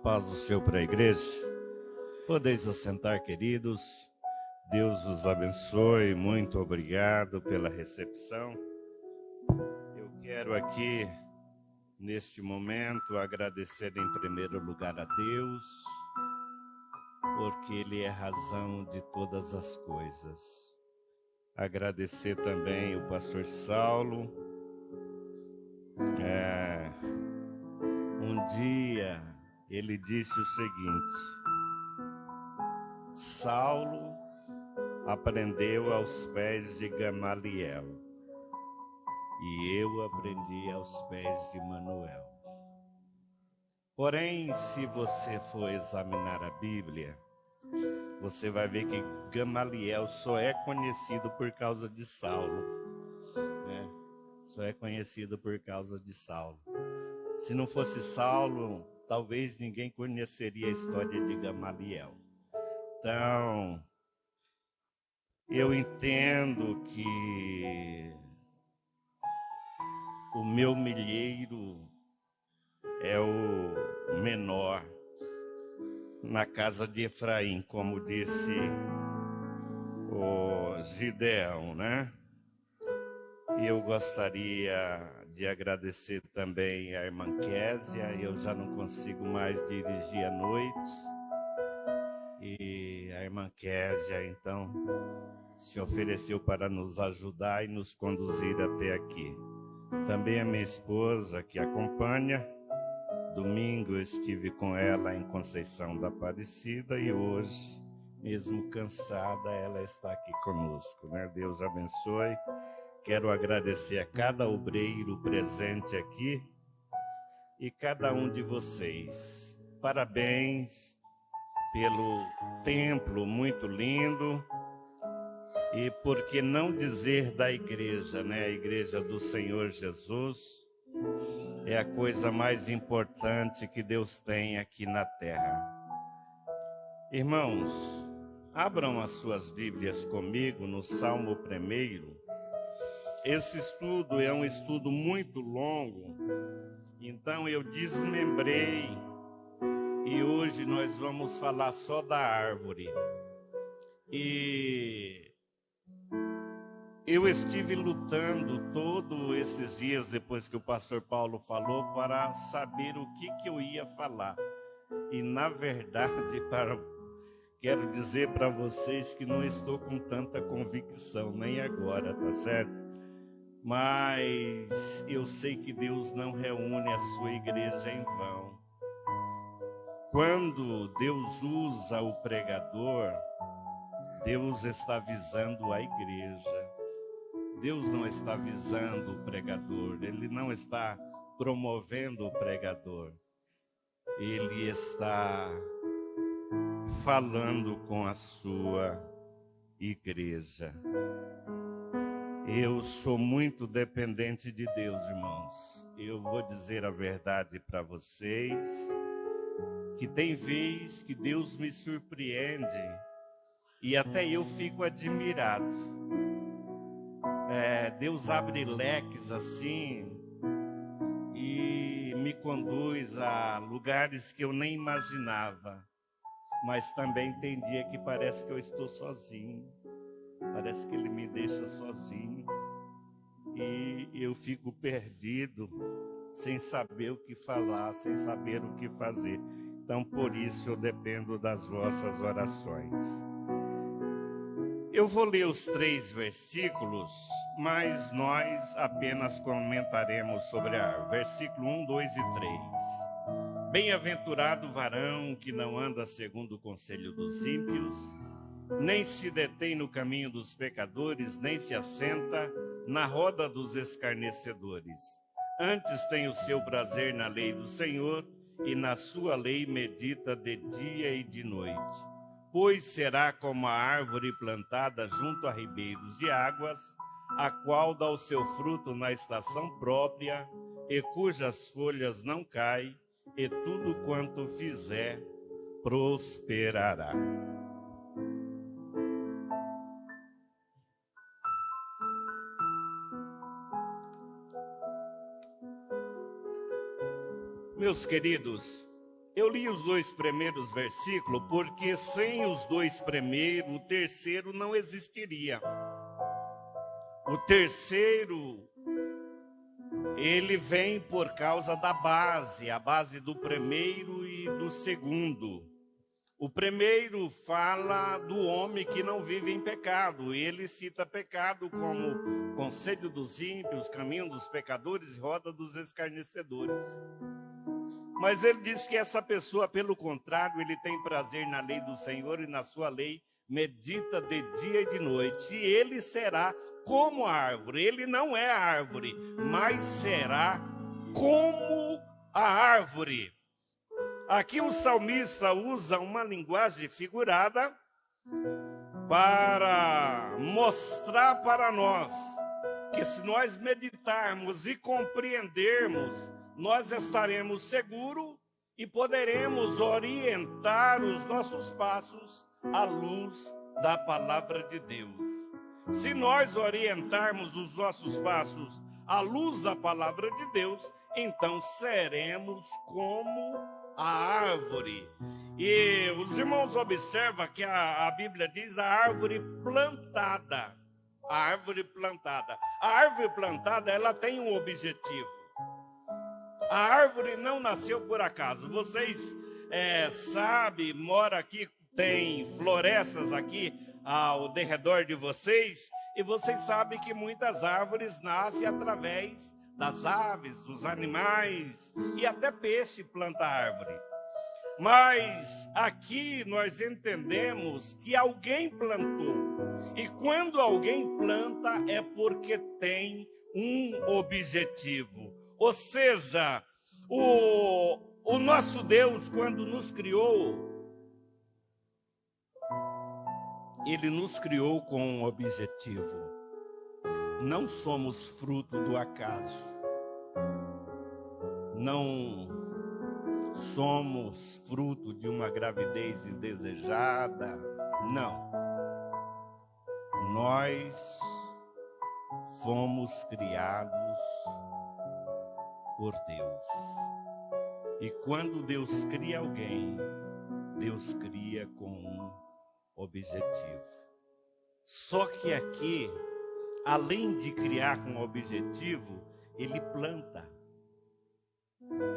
paz do Senhor para a igreja. Podeis assentar, queridos. Deus os abençoe. Muito obrigado pela recepção. Eu quero aqui, neste momento, agradecer em primeiro lugar a Deus, porque Ele é a razão de todas as coisas. Agradecer também o pastor Saulo. Um dia ele disse o seguinte: Saulo aprendeu aos pés de Gamaliel e eu aprendi aos pés de Manuel. Porém, se você for examinar a Bíblia, você vai ver que Gamaliel só é conhecido por causa de Saulo, né? Só é conhecido por causa de Saulo. Se não fosse Saulo, talvez ninguém conheceria a história de Gamaliel. Então, eu entendo que o meu milheiro é o menor na casa de Efraim, como disse o Gideão, né? E eu gostaria de agradecer também a irmã Késia. Eu já não consigo mais dirigir à noite. E a irmã Késia, então, se ofereceu para nos ajudar e nos conduzir até aqui. Também a minha esposa, que acompanha. Domingo eu estive com ela em Conceição da Aparecida e hoje, mesmo cansada, ela está aqui conosco, né? Deus abençoe. Quero agradecer a cada obreiro presente aqui e cada um de vocês. Parabéns pelo templo muito lindo e por que não dizer da igreja, né? A igreja do Senhor Jesus é a coisa mais importante que Deus tem aqui na terra. Irmãos, abram as suas Bíblias comigo no Salmo 1. Esse estudo é um estudo muito longo, então eu desmembrei e hoje nós vamos falar só da árvore. E eu estive lutando todos esses dias depois que o pastor Paulo falou para saber o que eu ia falar. E na verdade, quero dizer para vocês que não estou com tanta convicção, nem agora, tá certo? Mas eu sei que Deus não reúne a sua igreja em vão. Quando Deus usa o pregador, Deus está visando a igreja. Deus não está visando o pregador, Ele não está promovendo o pregador. Ele está falando com a sua igreja. Eu sou muito dependente de Deus, irmãos. Eu vou dizer a verdade para vocês, que tem vez que Deus me surpreende e até eu fico admirado. Deus abre leques assim e me conduz a lugares que eu nem imaginava. Mas também tem dia que parece que eu estou sozinho. Parece que Ele me deixa sozinho e eu fico perdido, sem saber o que falar, sem saber o que fazer. Então, por isso, eu dependo das vossas orações. Eu vou ler os 3 versículos, mas nós apenas comentaremos sobre a árvore. Versículo 1, 2 e 3. Bem-aventurado o varão que não anda segundo o conselho dos ímpios, nem se detém no caminho dos pecadores, nem se assenta na roda dos escarnecedores. Antes tem o seu prazer na lei do Senhor, e na sua lei medita de dia e de noite. Pois será como a árvore plantada junto a ribeiros de águas, a qual dá o seu fruto na estação própria, e cujas folhas não caem, e tudo quanto fizer prosperará. Meus queridos, Eu li os 2 primeiros versículos porque sem os 2 primeiros, o terceiro não existiria. O terceiro, ele vem por causa da base, a base do primeiro e do segundo. O primeiro fala do homem que não vive em pecado. Ele cita pecado como conselho dos ímpios, caminho dos pecadores e roda dos escarnecedores. Mas ele diz que essa pessoa, pelo contrário, ele tem prazer na lei do Senhor e na sua lei medita de dia e de noite. E ele será como a árvore. Ele não é a árvore, mas será como a árvore. Aqui o salmista usa uma linguagem figurada para mostrar para nós que se nós meditarmos e compreendermos, nós estaremos seguros e poderemos orientar os nossos passos à luz da palavra de Deus. Se nós orientarmos os nossos passos à luz da palavra de Deus, então seremos como a árvore. E os irmãos observam que a Bíblia diz a árvore plantada. A árvore plantada. A árvore plantada, ela tem um objetivo. A árvore não nasceu por acaso. Vocês sabem, moram aqui, tem florestas aqui ao derredor de vocês, e vocês sabem que muitas árvores nascem através das aves, dos animais, e até peixe planta árvore. Mas aqui nós entendemos que alguém plantou. E quando alguém planta é porque tem um objetivo. Ou seja, o nosso Deus, quando nos criou, Ele nos criou com um objetivo. Não somos fruto do acaso. Não somos fruto de uma gravidez indesejada. Não. Nós fomos criados por Deus. E quando Deus cria alguém, Deus cria com um objetivo. Só que aqui, além de criar com objetivo, ele planta.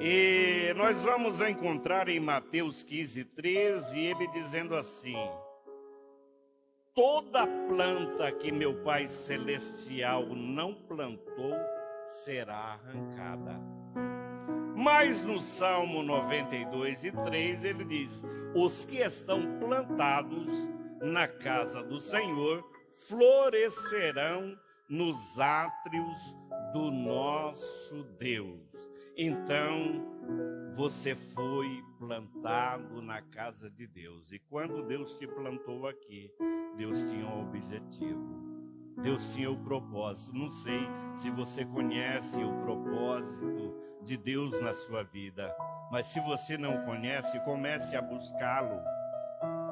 E nós vamos encontrar em Mateus 15:13, ele dizendo assim: toda planta que meu Pai Celestial não plantou será arrancada. Mas no Salmo 92:3 ele diz: os que estão plantados na casa do Senhor florescerão nos átrios do nosso Deus. Então, você foi plantado na casa de Deus. E quando Deus te plantou aqui, Deus tinha um objetivo. Deus tinha o propósito. Não sei se você conhece o propósito de Deus na sua vida, mas se você não conhece, comece a buscá-lo.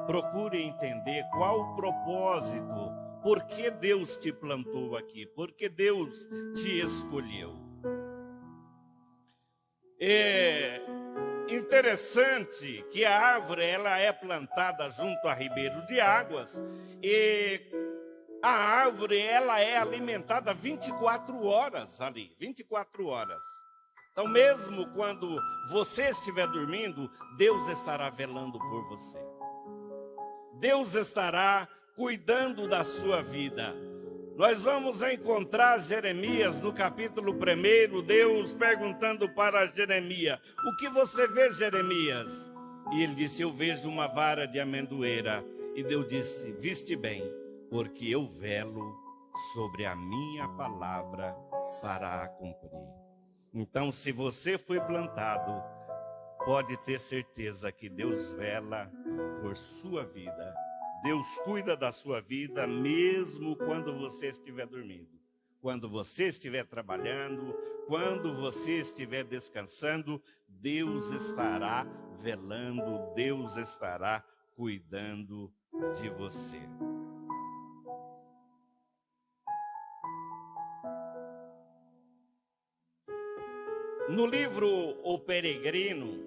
Procure entender qual o propósito, por que Deus te plantou aqui, por que Deus te escolheu. É interessante que a árvore ela é plantada junto a ribeiros de águas e a árvore ela é alimentada 24 horas ali, 24 horas. Então mesmo quando você estiver dormindo, Deus estará velando por você. Deus estará cuidando da sua vida. Nós vamos encontrar Jeremias no capítulo 1, Deus perguntando para Jeremias: o que você vê, Jeremias? E ele disse: eu vejo uma vara de amendoeira. E Deus disse: viste bem, porque eu velo sobre a minha palavra para a cumprir. Então, se você foi plantado, pode ter certeza que Deus vela por sua vida. Deus cuida da sua vida mesmo quando você estiver dormindo, quando você estiver trabalhando, quando você estiver descansando, Deus estará velando, Deus estará cuidando de você. No livro O Peregrino,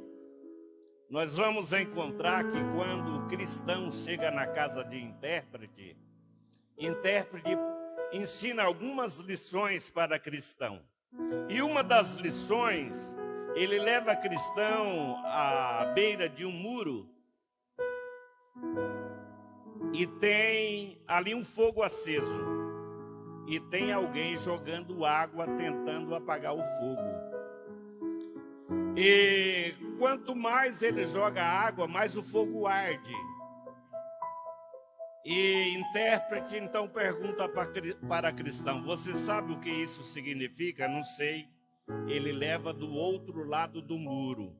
nós vamos encontrar que quando o cristão chega na casa de intérprete, intérprete ensina algumas lições para cristão. E uma das lições, ele leva cristão à beira de um muro e tem ali um fogo aceso. E tem alguém jogando água tentando apagar o fogo. E quanto mais ele joga água, mais o fogo arde. E intérprete então pergunta para cristão: você sabe o que isso significa? Não sei. Ele leva do outro lado do muro.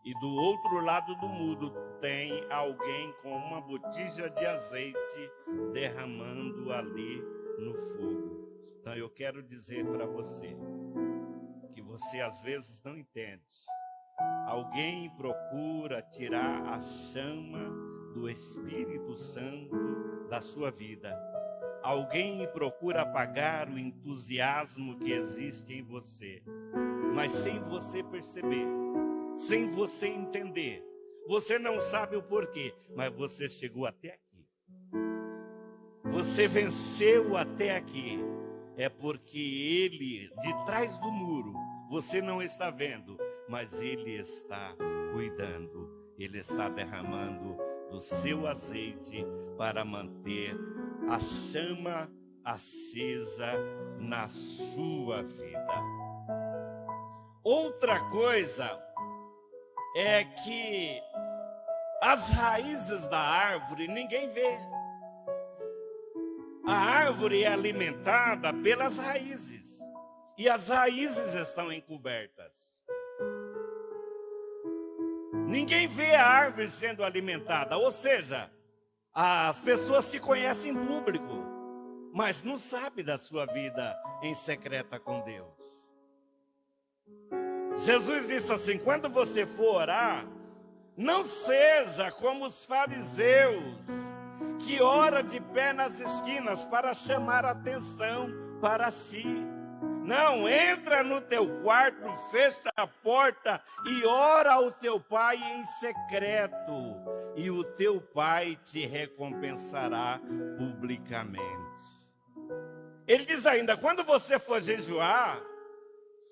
E do outro lado do muro tem alguém com uma botija de azeite derramando ali no fogo. Então eu quero dizer para você que você às vezes não entende. Alguém procura tirar a chama do Espírito Santo da sua vida. Alguém procura apagar o entusiasmo que existe em você. Mas sem você perceber, sem você entender, você não sabe o porquê, mas você chegou até aqui. Você venceu até aqui. É porque ele, de trás do muro, você não está vendo, mas ele está cuidando. Ele está derramando do seu azeite para manter a chama acesa na sua vida. Outra coisa é que as raízes da árvore ninguém vê. A árvore é alimentada pelas raízes. E as raízes estão encobertas. Ninguém vê a árvore sendo alimentada. Ou seja, as pessoas se conhecem em público, mas não sabem da sua vida em secreta com Deus. Jesus disse assim: quando você for orar, não seja como os fariseus, que ora de pé nas esquinas para chamar a atenção para si. Não, entra no teu quarto, fecha a porta e ora ao teu pai em secreto. E o teu pai te recompensará publicamente. Ele diz ainda: quando você for jejuar,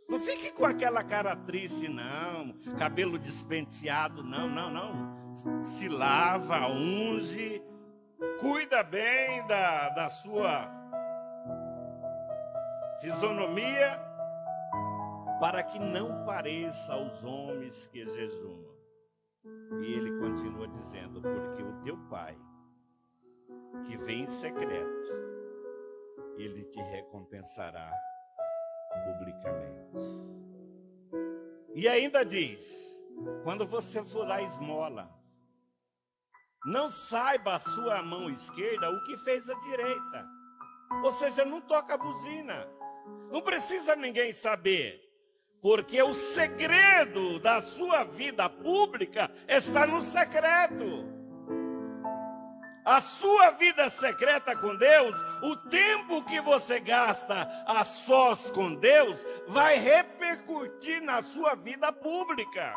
não fique com aquela cara triste, não. Cabelo despenteado, não. Se lava, unge. Cuida bem da sua fisionomia, para que não pareça aos homens que jejuam. E ele continua dizendo: porque o teu pai, que vem em secreto, ele te recompensará publicamente. E ainda diz: quando você for dar esmola, não saiba a sua mão esquerda o que fez a direita. Ou seja, não toca a buzina. Não precisa ninguém saber. Porque o segredo da sua vida pública está no secreto. A sua vida secreta com Deus, o tempo que você gasta a sós com Deus, vai repercutir na sua vida pública.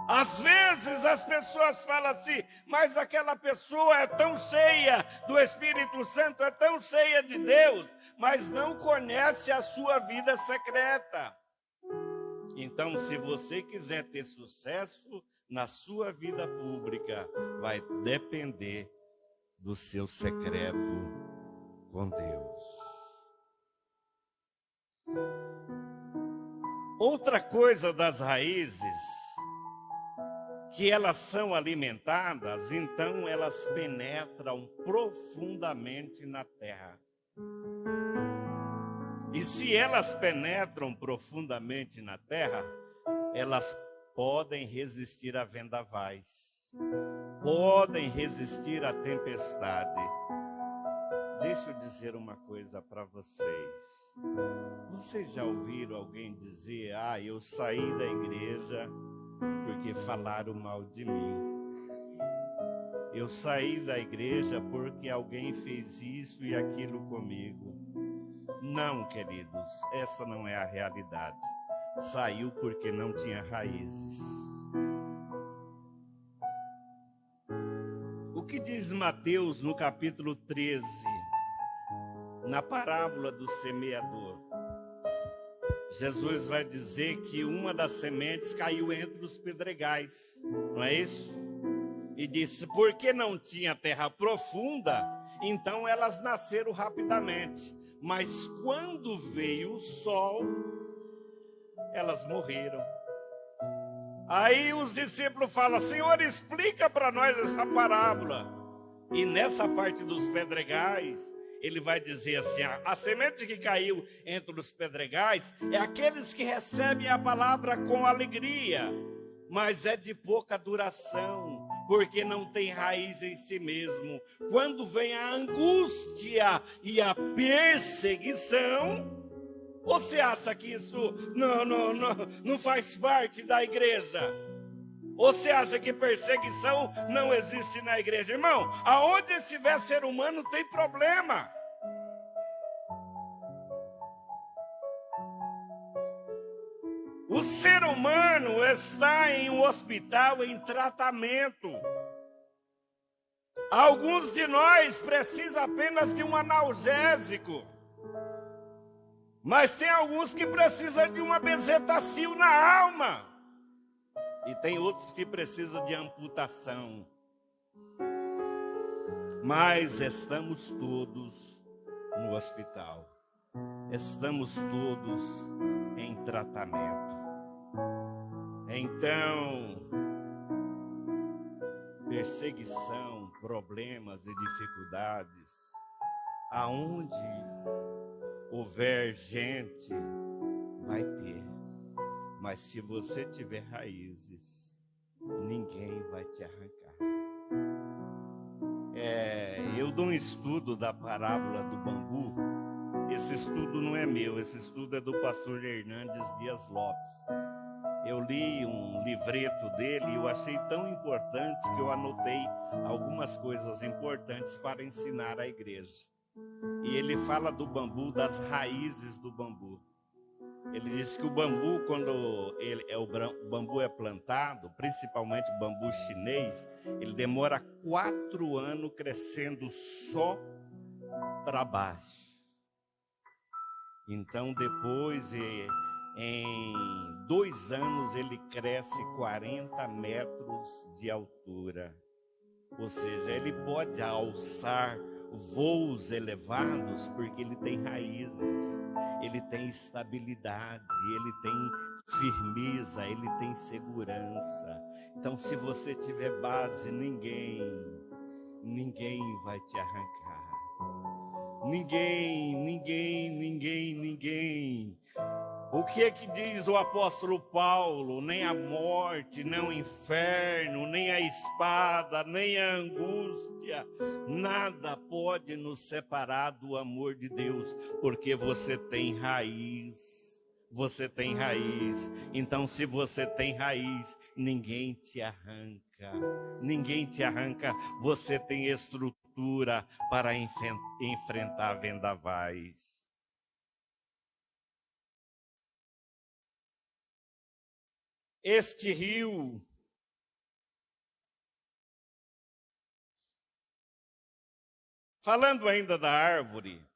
Às vezes as pessoas falam assim: mas aquela pessoa é tão cheia do Espírito Santo, é tão cheia de Deus, mas não conhece a sua vida secreta. Então, se você quiser ter sucesso na sua vida pública, vai depender do seu secreto com Deus. Outra coisa das raízes, que elas são alimentadas, então elas penetram profundamente na terra. E se elas penetram profundamente na terra, elas podem resistir a vendavais, podem resistir à tempestade. Deixa eu dizer uma coisa para vocês. Vocês já ouviram alguém dizer: eu saí da igreja porque falaram mal de mim. Eu saí da igreja porque alguém fez isso e aquilo comigo. Não, queridos, essa não é a realidade. Saiu porque não tinha raízes. o que diz Mateus no capítulo 13, na parábola do semeador? Jesus vai dizer que uma das sementes caiu entre os pedregais, não é isso? E disse, porque não tinha terra profunda, então elas nasceram rapidamente. Mas quando veio o sol, elas morreram. Aí os discípulos falam, Senhor, explica para nós essa parábola. E nessa parte dos pedregais, ele vai dizer assim, a semente que caiu entre os pedregais é aqueles que recebem a palavra com alegria, mas é de pouca duração, porque não tem raiz em si mesmo. Quando vem a angústia e a perseguição, você acha que isso não faz parte da igreja? Você acha que perseguição não existe na igreja? Irmão, aonde estiver ser humano tem problema. O ser humano está em um hospital em tratamento. Alguns de nós precisam apenas de um analgésico. Mas tem alguns que precisam de uma bezetacil na alma. E tem outros que precisam de amputação. Mas estamos todos no hospital. Estamos todos em tratamento. Então, perseguição, problemas e dificuldades, aonde houver gente, vai ter. Mas se você tiver raízes, ninguém vai te arrancar. Eu dou um estudo da parábola do bambu. Esse estudo não é meu, esse estudo é do pastor Hernandes Dias Lopes. Eu li um livreto dele e eu achei tão importante que eu anotei algumas coisas importantes para ensinar à igreja. E ele fala do bambu, das raízes do bambu. Ele diz que o bambu, quando o bambu é plantado, principalmente o bambu chinês, ele demora 4 anos crescendo só para baixo. Então, depois, em 2 anos, ele cresce 40 metros de altura. Ou seja, ele pode alçar voos elevados porque ele tem raízes, ele tem estabilidade, ele tem firmeza, ele tem segurança. Então, se você tiver base, ninguém vai te arrancar. Ninguém. O que é que diz o apóstolo Paulo? Nem a morte, nem o inferno, nem a espada, nem a angústia, nada pode nos separar do amor de Deus, porque você tem raiz. Você tem raiz. Então, se você tem raiz, ninguém te arranca. Ninguém te arranca. Você tem estrutura para enfrentar vendavais. Este rio falando ainda da árvore,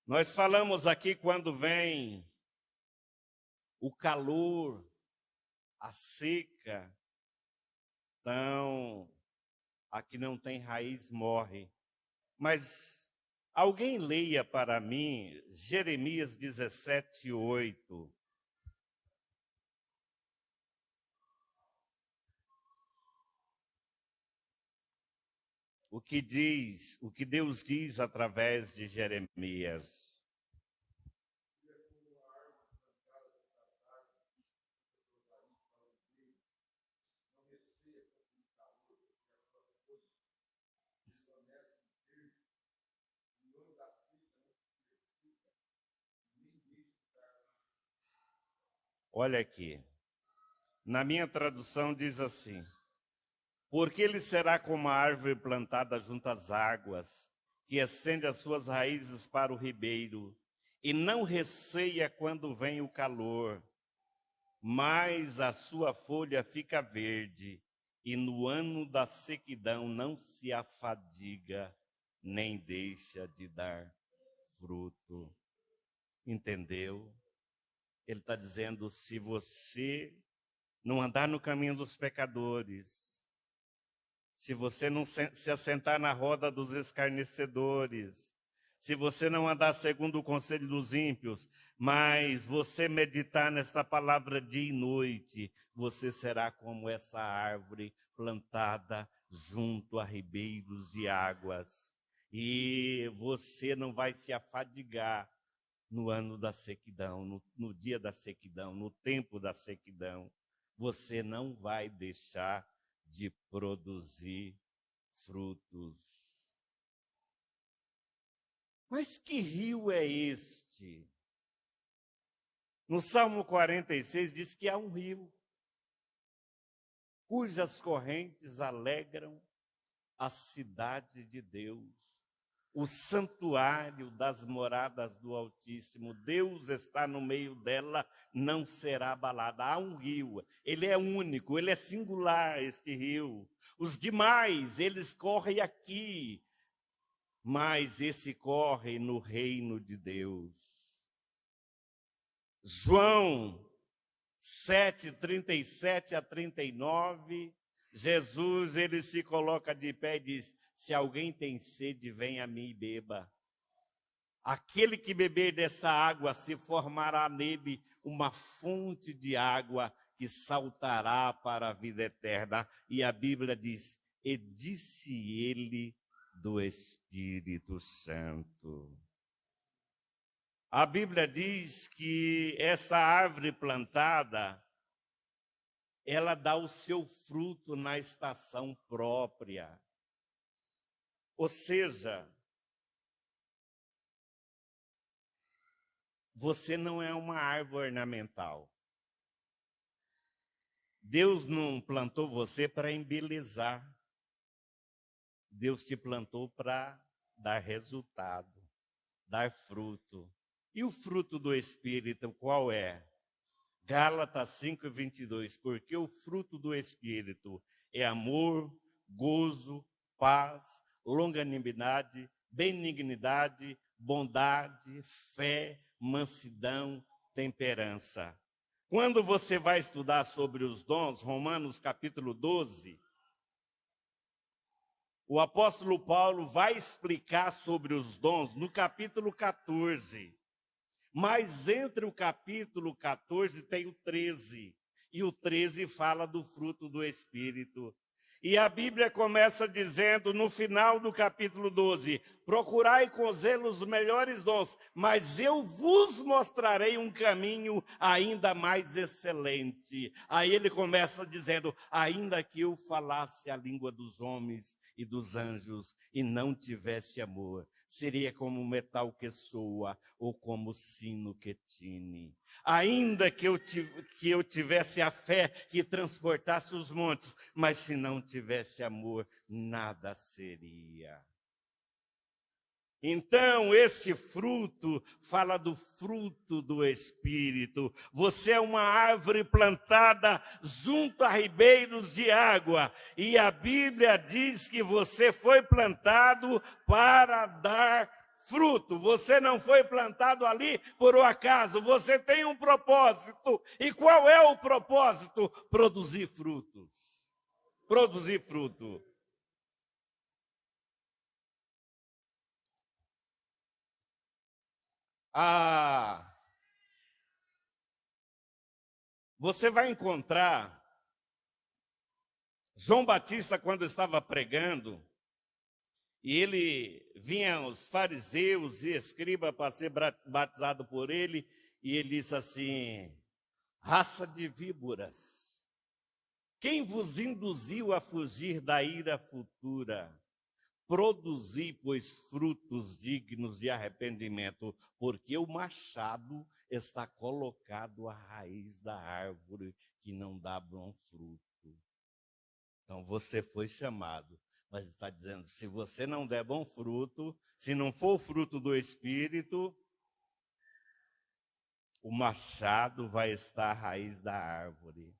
nós falamos aqui quando vem o calor, a seca, então a que não tem raiz morre. Mas alguém leia para mim Jeremias 17:8. O que Deus diz através de Jeremias. Olha aqui, na minha tradução diz assim: porque ele será como a árvore plantada junto às águas, que estende as suas raízes para o ribeiro, e não receia quando vem o calor, mas a sua folha fica verde, e no ano da sequidão não se afadiga, nem deixa de dar fruto. Entendeu? Ele está dizendo, se você não andar no caminho dos pecadores, se você não se assentar na roda dos escarnecedores, se você não andar segundo o conselho dos ímpios, mas você meditar nesta palavra dia e noite, você será como essa árvore plantada junto a ribeiros de águas. E você não vai se afadigar no ano da sequidão, no dia da sequidão, no tempo da sequidão. Você não vai deixar de produzir frutos. Mas que rio é este? No Salmo 46 diz que há um rio, cujas correntes alegram a cidade de Deus, o santuário das moradas do Altíssimo. Deus está no meio dela, não será abalada. Há um rio, ele é único, ele é singular, este rio. Os demais, eles correm aqui, mas esse corre no reino de Deus. João 7, 37 a 39, Jesus, ele se coloca de pé e diz, se alguém tem sede, venha a mim e beba. Aquele que beber dessa água, se formará nele uma fonte de água que saltará para a vida eterna. E a Bíblia diz, e disse ele do Espírito Santo. A Bíblia diz que essa árvore plantada, ela dá o seu fruto na estação própria. Ou seja, você não é uma árvore ornamental. Deus não plantou você para embelezar. Deus te plantou para dar resultado, dar fruto. E o fruto do Espírito qual é? Gálatas 5:22, porque o fruto do Espírito é amor, gozo, paz, longanimidade, benignidade, bondade, fé, mansidão, temperança. Quando você vai estudar sobre os dons, Romanos capítulo 12, o apóstolo Paulo vai explicar sobre os dons no capítulo 14. Mas entre o capítulo 14 tem o 13. E o 13 fala do fruto do Espírito. E a Bíblia começa dizendo no final do capítulo 12, procurai com zelo os melhores dons, mas eu vos mostrarei um caminho ainda mais excelente. Aí ele começa dizendo, ainda que eu falasse a língua dos homens e dos anjos e não tivesse amor, seria como metal que soa ou como sino que tine. Ainda que eu tivesse a fé que transportasse os montes, mas se não tivesse amor, nada seria. Então, este fruto fala do fruto do Espírito. Você é uma árvore plantada junto a ribeiros de água. E a Bíblia diz que você foi plantado para dar fruto. Você não foi plantado ali por um acaso. Você tem um propósito. E qual é o propósito? Produzir frutos. Produzir fruto. Você vai encontrar João Batista quando estava pregando, e ele vinha os fariseus e escribas para ser batizado por ele, e ele disse assim, raça de víboras, quem vos induziu a fugir da ira futura? Produzi, pois, frutos dignos de arrependimento, porque o machado está colocado à raiz da árvore que não dá bom fruto. Então você foi chamado, mas está dizendo, se você não der bom fruto, se não for o fruto do Espírito, o machado vai estar à raiz da árvore.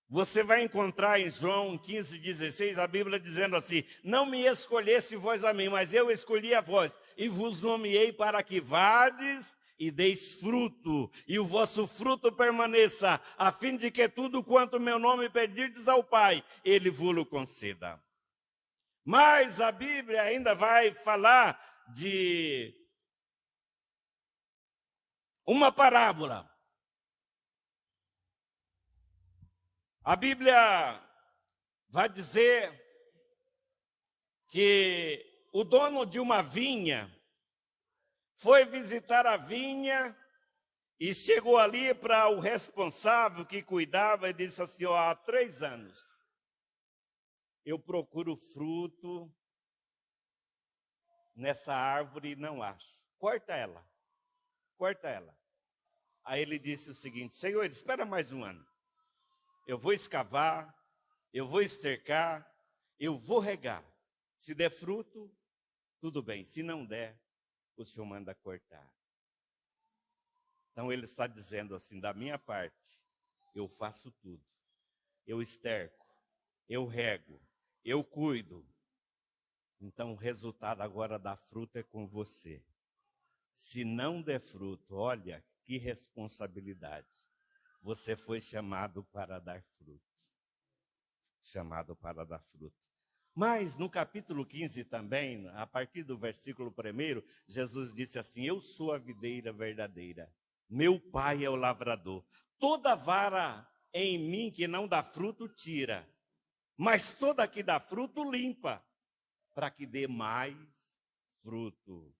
Você vai encontrar em João 15,16 a Bíblia dizendo assim: não me escolheste vós a mim, mas eu escolhi a vós, e vos nomeei para que vades e deis fruto, e o vosso fruto permaneça, a fim de que tudo quanto meu nome pedirdes ao Pai, Ele vos conceda. Mas a Bíblia ainda vai falar de uma parábola. A Bíblia vai dizer que o dono de uma vinha foi visitar a vinha e chegou ali para o responsável que cuidava e disse assim: ó, há 3 anos eu procuro fruto nessa árvore e não acho. Corta ela, corta ela. Aí ele disse o seguinte: Senhor, espera mais 1 ano. Eu vou escavar, eu vou estercar, eu vou regar. Se der fruto, tudo bem. Se não der, o Senhor manda cortar. Então ele está dizendo assim: da minha parte, eu faço tudo. Eu esterco, eu rego, eu cuido. Então o resultado agora da fruta é com você. Se não der fruto, olha que responsabilidade. Você foi chamado para dar fruto. Chamado para dar fruto. Mas no capítulo 15 também, a partir do versículo 1, Jesus disse assim: eu sou a videira verdadeira, meu Pai é o lavrador. Toda vara em mim que não dá fruto, tira. Mas toda que dá fruto, limpa, para que dê mais fruto.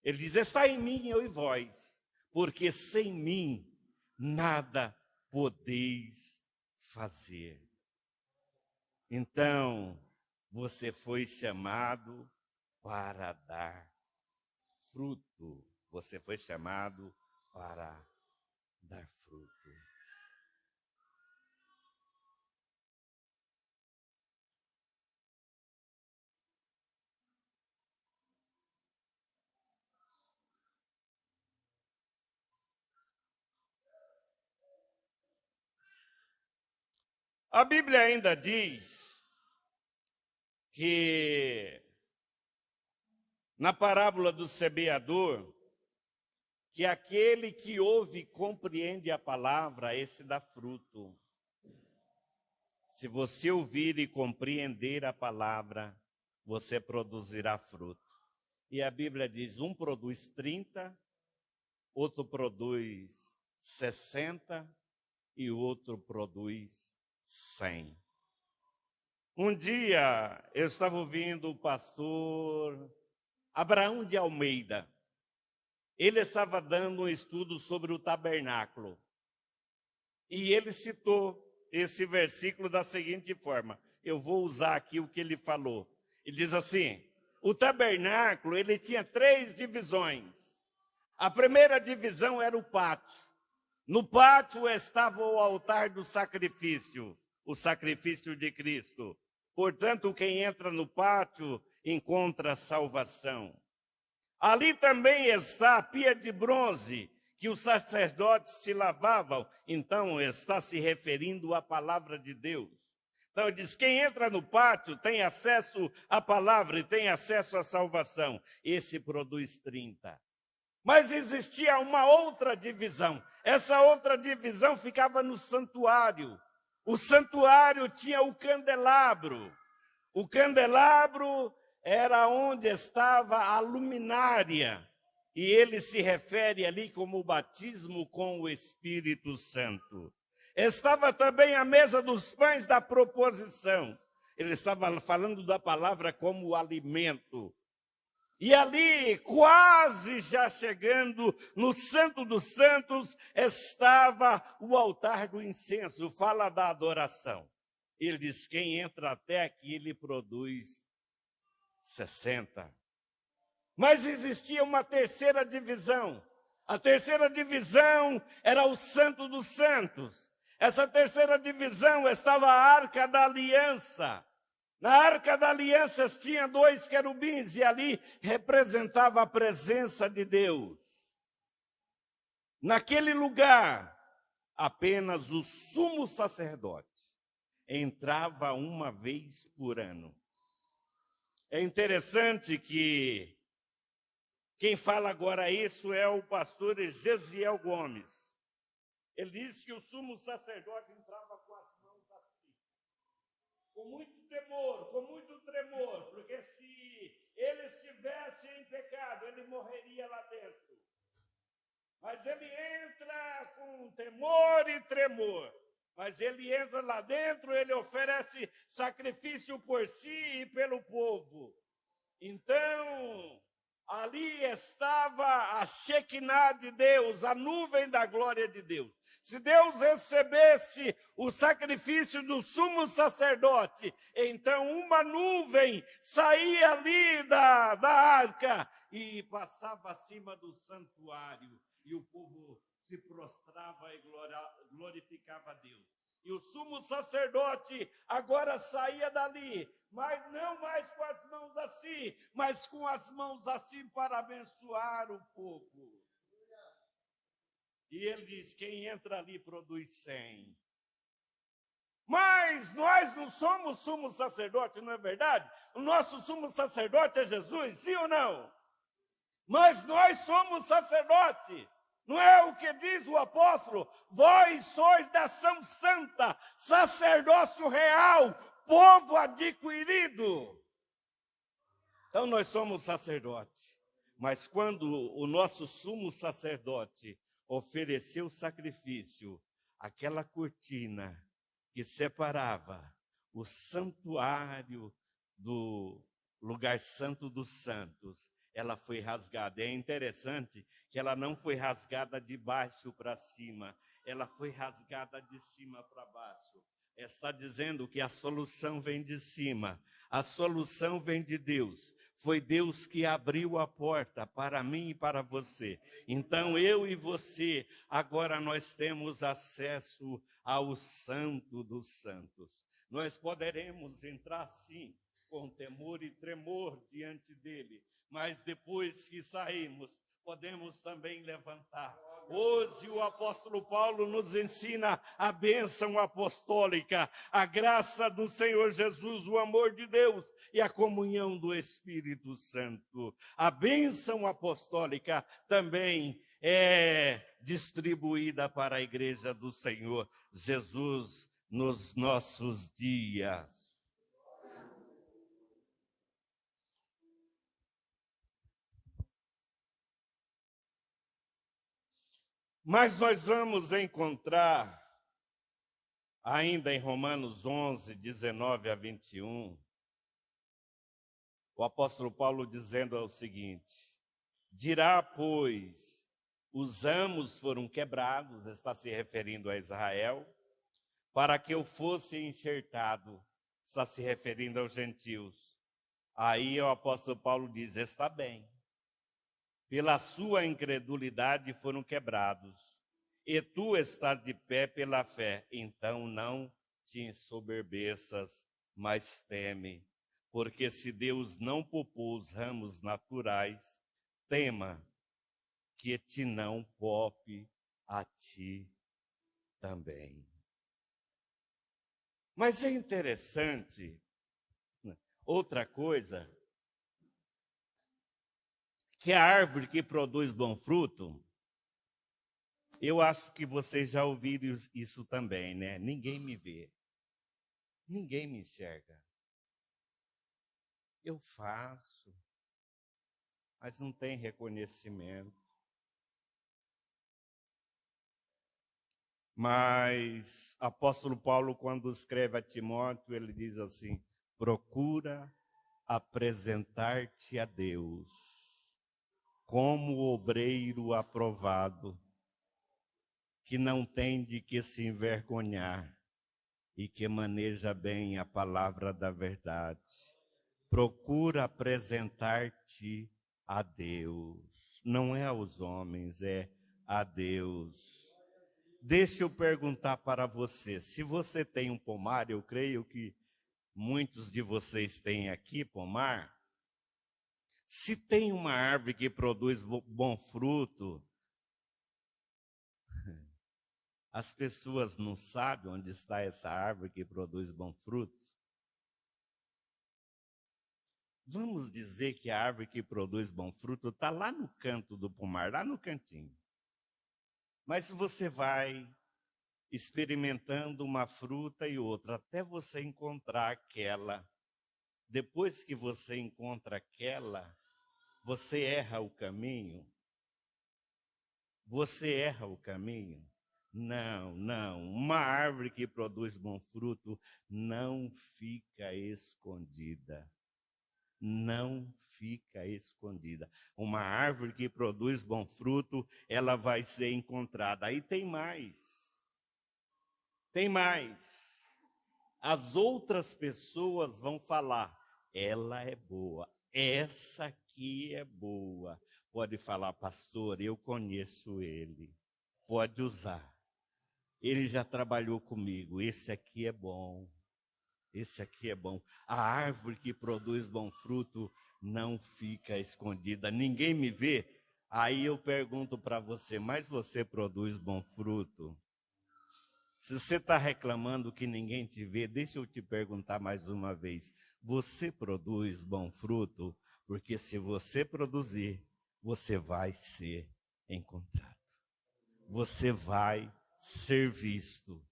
Ele diz: está em mim, eu e vós, porque sem mim nada podeis fazer. Então, você foi chamado para dar fruto. Você foi chamado para dar fruto. A Bíblia ainda diz que, na parábola do semeador, que aquele que ouve e compreende a palavra, esse dá fruto. Se você ouvir e compreender a palavra, você produzirá fruto. E a Bíblia diz: um produz 30, outro produz 60 e outro produz 100. Um dia eu estava ouvindo o pastor Abraão de Almeida. Ele estava dando um estudo sobre o tabernáculo. E ele citou esse versículo da seguinte forma. Eu vou usar aqui o que ele falou. Ele diz assim: o tabernáculo, ele tinha 3 divisões. A primeira divisão era o pátio. No pátio estava o altar do sacrifício, o sacrifício de Cristo. Portanto, quem entra no pátio encontra salvação. Ali também está a pia de bronze, que os sacerdotes se lavavam. Então, está se referindo à palavra de Deus. Então, ele diz: quem entra no pátio tem acesso à palavra e tem acesso à salvação. Esse produz 30. Mas existia uma outra divisão. Essa outra divisão ficava no santuário. O santuário tinha o candelabro. O candelabro era onde estava a luminária. E ele se refere ali como o batismo com o Espírito Santo. Estava também a mesa dos pães da proposição. Ele estava falando da palavra como alimento. E ali, quase já chegando no Santo dos Santos, estava o altar do incenso. Fala da adoração. Ele diz: quem entra até aqui, ele produz 60. Mas existia uma terceira divisão. A terceira divisão era o Santo dos Santos. Essa terceira divisão estava a Arca da Aliança. Na Arca da Aliança tinha 2 querubins e ali representava a presença de Deus. Naquele lugar, apenas o sumo sacerdote entrava uma vez por ano. É interessante que quem fala agora isso é o pastor Gesiel Gomes. Ele disse que o sumo sacerdote entrava com as mãos assim, com muito temor, com muito tremor, porque se ele estivesse em pecado, ele morreria lá dentro. Mas ele entra com temor e tremor. Mas ele entra lá dentro, ele oferece sacrifício por si e pelo povo. Então, ali estava a Shekinah de Deus, a nuvem da glória de Deus. Se Deus recebesse o sacrifício do sumo sacerdote, então uma nuvem saía ali da arca e passava acima do santuário. E o povo se prostrava e glorificava a Deus. E o sumo sacerdote agora saía dali, mas não mais com as mãos assim, mas com as mãos assim para abençoar o povo. E ele diz, quem entra ali produz 100. Mas nós não somos sumo sacerdote, não é verdade? O nosso sumo sacerdote é Jesus, sim ou não? Mas nós somos sacerdote. Não é o que diz o apóstolo? Vós sois nação santa, sacerdócio real, povo adquirido. Então nós somos sacerdote. Mas quando o nosso sumo sacerdote ofereceu sacrifício, aquela cortina que separava o santuário do lugar santo dos santos, ela foi rasgada. É interessante que ela não foi rasgada de baixo para cima, ela foi rasgada de cima para baixo. Está dizendo que a solução vem de cima, a solução vem de Deus. Foi Deus que abriu a porta para mim e para você. Então eu e você, agora nós temos acesso ao Santo dos Santos. Nós poderemos entrar sim, com temor e tremor diante dele. Mas depois que saímos, podemos também levantar. Hoje o apóstolo Paulo nos ensina a bênção apostólica, a graça do Senhor Jesus, o amor de Deus e a comunhão do Espírito Santo. A bênção apostólica também é distribuída para a igreja do Senhor Jesus nos nossos dias. Mas nós vamos encontrar, ainda em Romanos 11, 19 a 21, o apóstolo Paulo dizendo o seguinte: dirá, pois, os amos foram quebrados, está se referindo a Israel, para que eu fosse enxertado, está se referindo aos gentios. Aí o apóstolo Paulo diz, está bem. Pela sua incredulidade foram quebrados, e tu estás de pé pela fé, então não te ensoberbeças, mas teme, porque se Deus não poupou os ramos naturais, tema que te não poupe a ti também. Mas é interessante, outra coisa, que a árvore que produz bom fruto, eu acho que vocês já ouviram isso também, né? Ninguém me vê, ninguém me enxerga. Eu faço, mas não tem reconhecimento. Mas apóstolo Paulo, quando escreve a Timóteo, ele diz assim, procura apresentar-te a Deus como obreiro aprovado, que não tem de que se envergonhar e que maneja bem a palavra da verdade. Procura apresentar-te a Deus. Não é aos homens, é a Deus. Deixa eu perguntar para você, se você tem um pomar, eu creio que muitos de vocês têm aqui pomar. Se tem uma árvore que produz bom fruto, As pessoas não sabem onde está essa árvore que produz bom fruto. Vamos dizer que a árvore que produz bom fruto está lá no canto do pomar, lá no cantinho. Mas você vai experimentando uma fruta e outra, até você encontrar aquela. Depois que você encontra aquela, você erra o caminho. Você erra o caminho? Não, não. Uma árvore que produz bom fruto não fica escondida. Não fica escondida. Uma árvore que produz bom fruto, ela vai ser encontrada. Aí tem mais. Tem mais. As outras pessoas vão falar, ela é boa, essa aqui é boa. Pode falar, pastor, eu conheço ele. Pode usar. Ele já trabalhou comigo, esse aqui é bom. Esse aqui é bom. A árvore que produz bom fruto não fica escondida. Ninguém me vê. Aí eu pergunto para você, mas você produz bom fruto? Se você está reclamando que ninguém te vê, deixa eu te perguntar mais uma vez. Você produz bom fruto? Porque se você produzir, você vai ser encontrado. Você vai ser visto.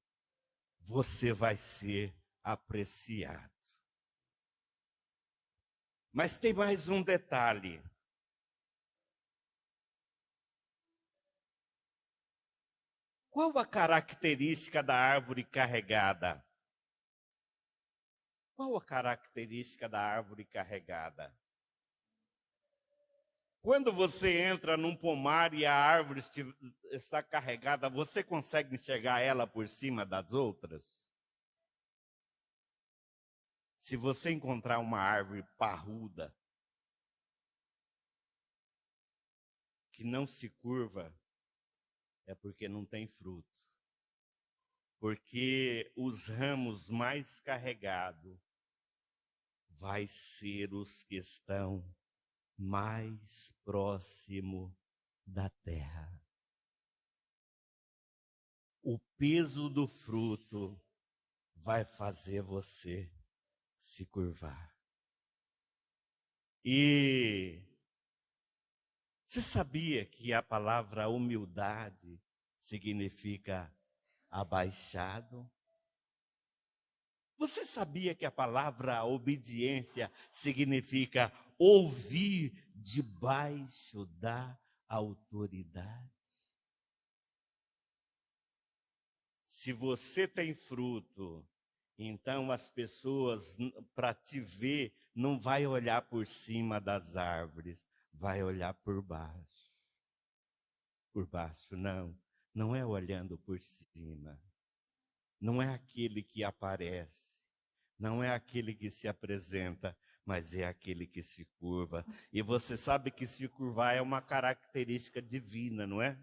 Você vai ser apreciado. Mas tem mais um detalhe. Qual a característica da árvore carregada? Qual a característica da árvore carregada? Quando você entra num pomar e a árvore está carregada, você consegue enxergar ela por cima das outras? Se você encontrar uma árvore parruda, que não se curva, é porque não tem fruto. Porque os ramos mais carregados vai ser os que estão mais próximo da terra. O peso do fruto vai fazer você se curvar. E você sabia que a palavra humildade significa abaixado? Você sabia que a palavra obediência significa ouvir debaixo da autoridade? Se você tem fruto, então as pessoas, para te ver, não vai olhar por cima das árvores, vai olhar por baixo. Por baixo, não. Não é olhando por cima. Não é aquele que aparece. Não é aquele que se apresenta, mas é aquele que se curva. E você sabe que se curvar é uma característica divina, não é?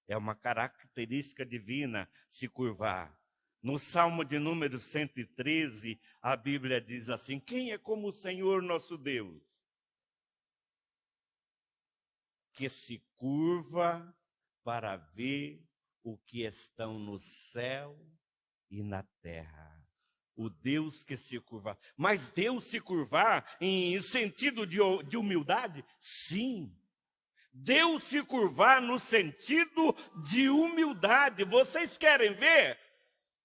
É uma característica divina se curvar. No Salmo de número 113, a Bíblia diz assim: quem é como o Senhor nosso Deus? Que se curva para ver o que estão no céu e na terra. O Deus que se curva. Mas Deus se curvar em sentido de humildade? Sim. Deus se curvar no sentido de humildade. Vocês querem ver?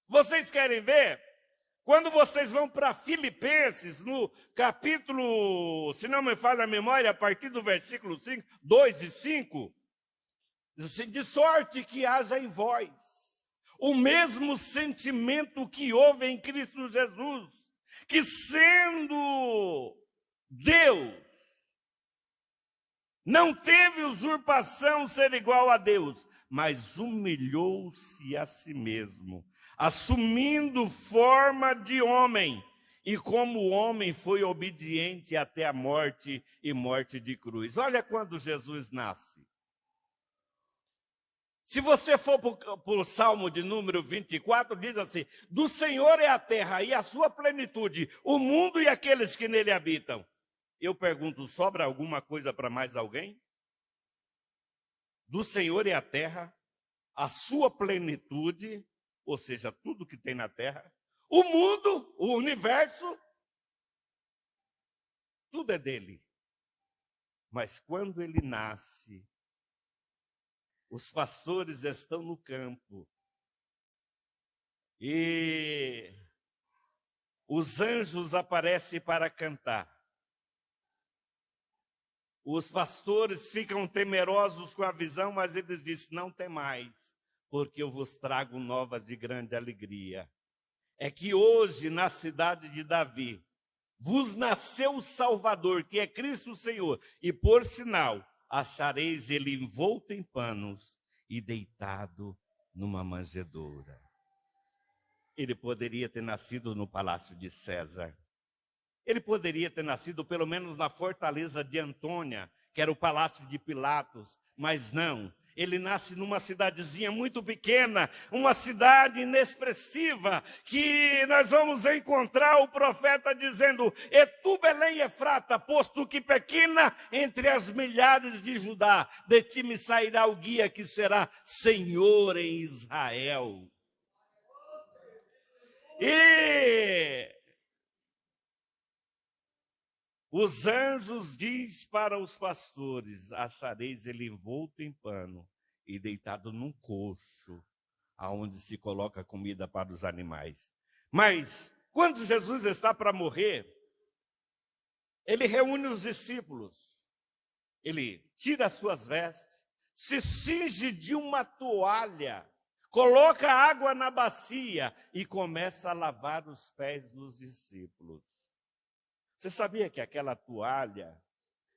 Vocês querem ver? Quando vocês vão para Filipenses, no capítulo, se não me falha a memória, a partir do versículo 5, 2 e 5, diz assim, de sorte que haja em vós o mesmo sentimento que houve em Cristo Jesus, que sendo Deus, não teve usurpação ser igual a Deus, mas humilhou-se a si mesmo, assumindo forma de homem, e como homem foi obediente até a morte e morte de cruz. Olha quando Jesus nasce. Se você for para o Salmo de número 24, diz assim, do Senhor é a terra e a sua plenitude, o mundo e aqueles que nele habitam. Eu pergunto, sobra alguma coisa para mais alguém? Do Senhor é a terra a sua plenitude, ou seja, tudo que tem na terra, o mundo, o universo, tudo é dele. Mas quando ele nasce, os pastores estão no campo e os anjos aparecem para cantar. Os pastores ficam temerosos com a visão, mas eles dizem: não temais, porque eu vos trago novas de grande alegria. É que hoje, na cidade de Davi, vos nasceu o Salvador, que é Cristo o Senhor, e por sinal, achareis ele envolto em panos e deitado numa manjedoura. Ele poderia ter nascido no palácio de César. Ele poderia ter nascido pelo menos na fortaleza de Antônia, que era o palácio de Pilatos, mas não. Ele nasce numa cidadezinha muito pequena, uma cidade inexpressiva, que nós vamos encontrar o profeta dizendo: "E tu, Belém Efrata, posto que pequena entre as milhares de Judá, de ti me sairá o guia que será Senhor em Israel." E os anjos diz para os pastores: achareis ele envolto em pano e deitado num coxo, aonde se coloca comida para os animais. Mas, quando Jesus está para morrer, ele reúne os discípulos, ele tira as suas vestes, se cinge de uma toalha, coloca água na bacia e começa a lavar os pés dos discípulos. Você sabia que aquela toalha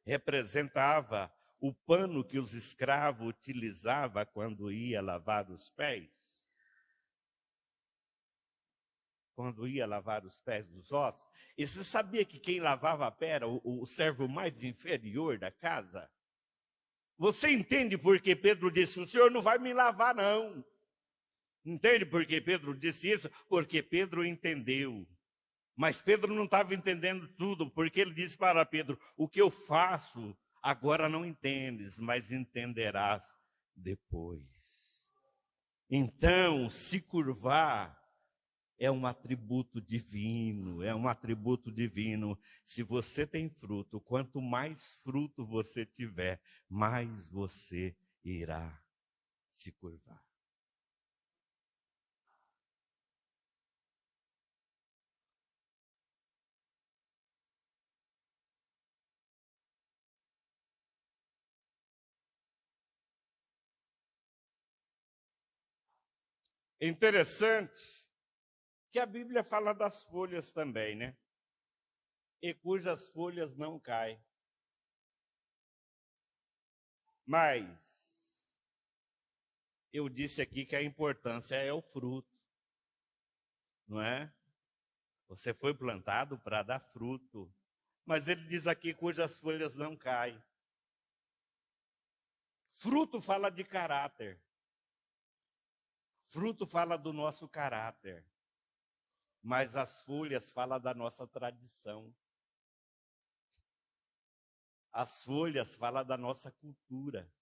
representava o pano que os escravos utilizavam quando ia lavar os pés? Quando ia lavar os pés dos ossos? E você sabia que quem lavava a pé era o servo mais inferior da casa? Você entende por que Pedro disse: o senhor não vai me lavar, não? Entende por que Pedro disse isso? Porque Pedro entendeu. Mas Pedro não estava entendendo tudo, porque ele disse para Pedro: o que eu faço agora não entendes, mas entenderás depois. Então, se curvar é um atributo divino, é um atributo divino. Se você tem fruto, quanto mais fruto você tiver, mais você irá se curvar. É interessante que a Bíblia fala das folhas também, né? E cujas folhas não caem. Mas eu disse aqui que a importância é o fruto, não é? Você foi plantado para dar fruto. Mas ele diz aqui cujas folhas não caem. Fruto fala de caráter. Fruto fala do nosso caráter. Mas as folhas falam da nossa tradição. As folhas falam da nossa cultura.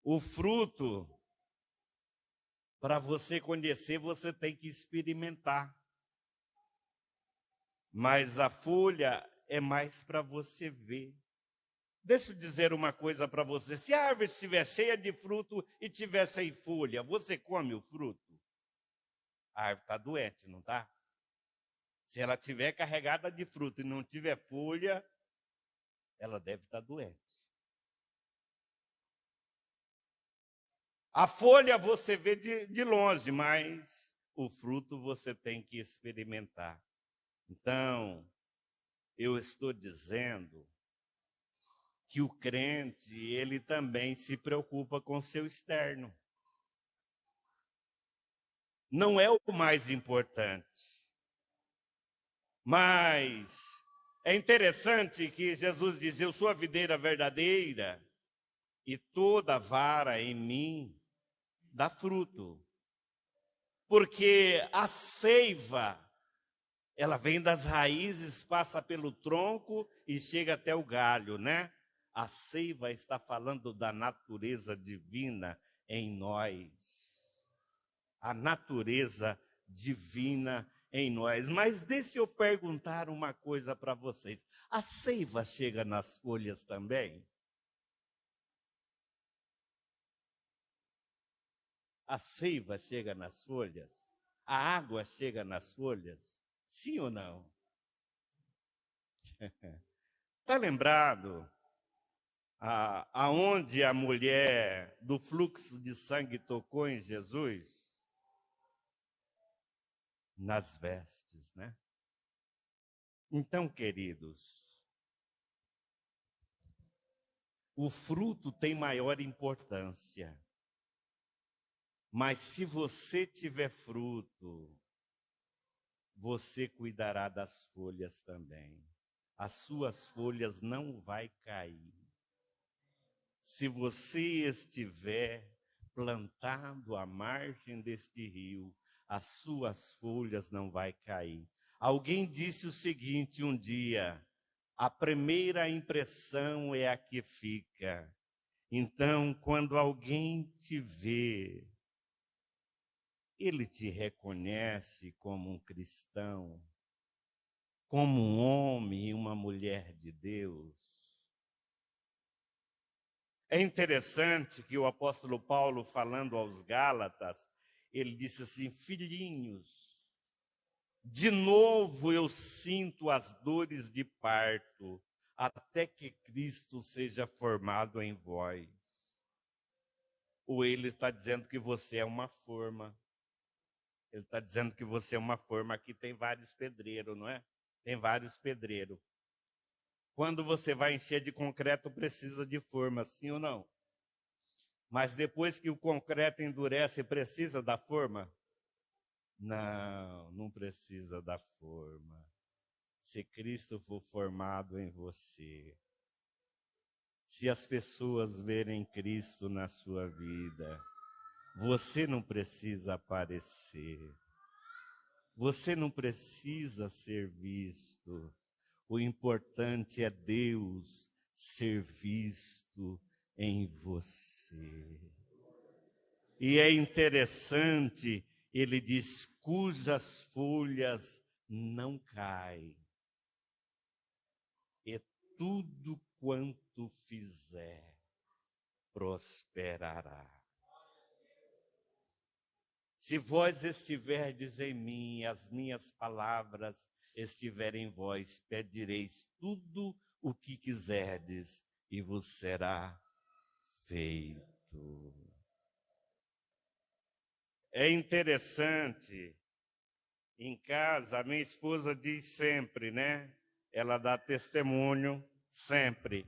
O fruto, para você conhecer, você tem que experimentar. Mas a folha é mais para você ver. Deixa eu dizer uma coisa para você. Se a árvore estiver cheia de fruto e tiver sem folha, você come o fruto? A árvore está doente, não está? Se ela estiver carregada de fruto e não tiver folha, ela deve estar doente. A folha você vê de longe, mas o fruto você tem que experimentar. Então, eu estou dizendo que o crente, ele também se preocupa com o seu externo. Não é o mais importante. Mas é interessante que Jesus diz: eu sou a videira verdadeira e toda vara em mim dá fruto. Porque a seiva, ela vem das raízes, passa pelo tronco e chega até o galho, né? A seiva está falando da natureza divina em nós. A natureza divina em nós. Mas deixa eu perguntar uma coisa para vocês. A seiva chega nas folhas também? A seiva chega nas folhas? A água chega nas folhas? Sim ou não? Está lembrado aonde a mulher do fluxo de sangue tocou em Jesus? Nas vestes, né? Então, queridos, o fruto tem maior importância. Mas se você tiver fruto, você cuidará das folhas também. As suas folhas não vai cair. Se você estiver plantado à margem deste rio, as suas folhas não vai cair. Alguém disse o seguinte um dia: a primeira impressão é a que fica. Então, quando alguém te vê, ele te reconhece como um cristão, como um homem e uma mulher de Deus. É interessante que o apóstolo Paulo, falando aos Gálatas, ele disse assim: filhinhos, de novo eu sinto as dores de parto, até que Cristo seja formado em vós. Ou ele está dizendo que você é uma forma. Ele está dizendo que você é uma forma. Aqui tem vários pedreiros, não é? Tem vários pedreiros. Quando você vai encher de concreto, precisa de forma, sim ou não? Mas depois que o concreto endurece, precisa da forma? Não, não precisa da forma. Se Cristo for formado em você, se as pessoas verem Cristo na sua vida, você não precisa aparecer. Você não precisa ser visto. O importante é Deus ser visto em você. E é interessante, ele diz, cujas folhas não caem. E tudo quanto fizer, prosperará. Se vós estiverdes em mim, e as minhas palavras estiverem em vós, pedireis tudo o que quiserdes, e vos será feito. É interessante, em casa, a minha esposa diz sempre, né? Ela dá testemunho sempre,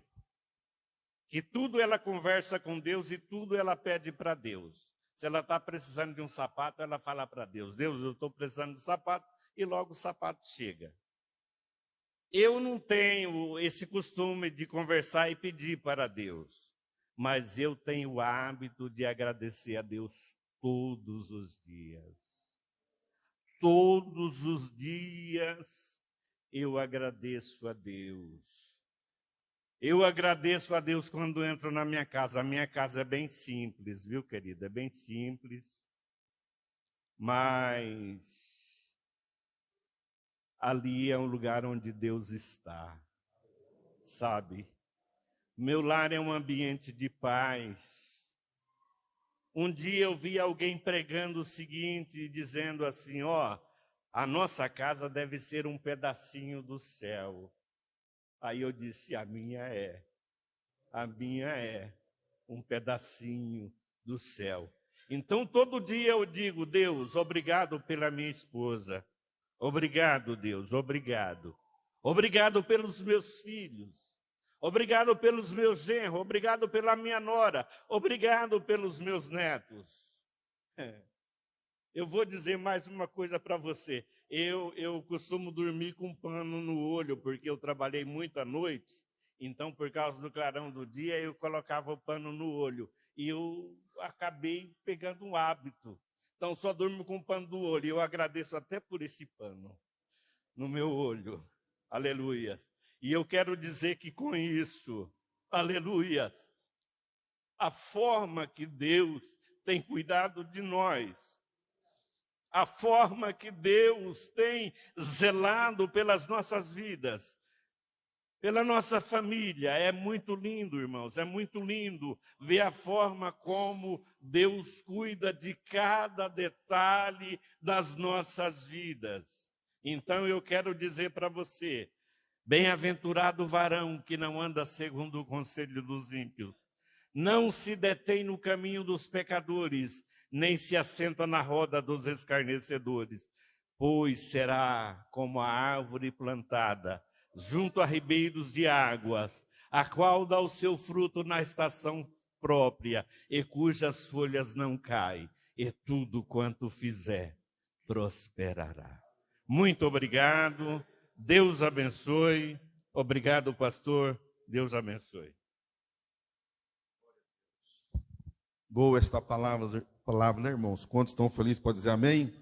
que tudo ela conversa com Deus e tudo ela pede para Deus. Se ela está precisando de um sapato, ela fala para Deus: Deus, eu estou precisando de sapato, e logo o sapato chega. Eu não tenho esse costume de conversar e pedir para Deus, mas eu tenho o hábito de agradecer a Deus todos os dias. Todos os dias eu agradeço a Deus. Eu agradeço a Deus quando entro na minha casa. A minha casa é bem simples, viu, querida? É bem simples. Mas ali é um lugar onde Deus está, sabe? Meu lar é um ambiente de paz. Um dia eu vi alguém pregando o seguinte, dizendo assim, ó, a nossa casa deve ser um pedacinho do céu. Aí eu disse, a minha é um pedacinho do céu. Então todo dia eu digo, Deus, obrigado pela minha esposa. Obrigado, Deus, obrigado. Obrigado pelos meus filhos. Obrigado pelos meus genros, obrigado pela minha nora, obrigado pelos meus netos. Eu vou dizer mais uma coisa para você. Eu costumo dormir com um pano no olho, porque eu trabalhei muito à noite. Então, por causa do clarão do dia, eu colocava o pano no olho. E eu acabei pegando um hábito. Então, só durmo com o pano do olho. E eu agradeço até por esse pano no meu olho. Aleluia. E eu quero dizer que com isso, Aleluias. A forma que Deus tem cuidado de nós, a forma que Deus tem zelado pelas nossas vidas, pela nossa família. É muito lindo, irmãos, é muito lindo ver a forma como Deus cuida de cada detalhe das nossas vidas. Então eu quero dizer para você, bem-aventurado o varão que não anda segundo o conselho dos ímpios, não se detém no caminho dos pecadores, nem se assenta na roda dos escarnecedores, pois será como a árvore plantada junto a ribeiros de águas, a qual dá o seu fruto na estação própria, e cujas folhas não caem, e tudo quanto fizer prosperará. Muito obrigado, Deus abençoe. Obrigado, pastor, Deus abençoe. Boa esta palavra, né, irmãos? Quantos estão felizes, pode dizer amém?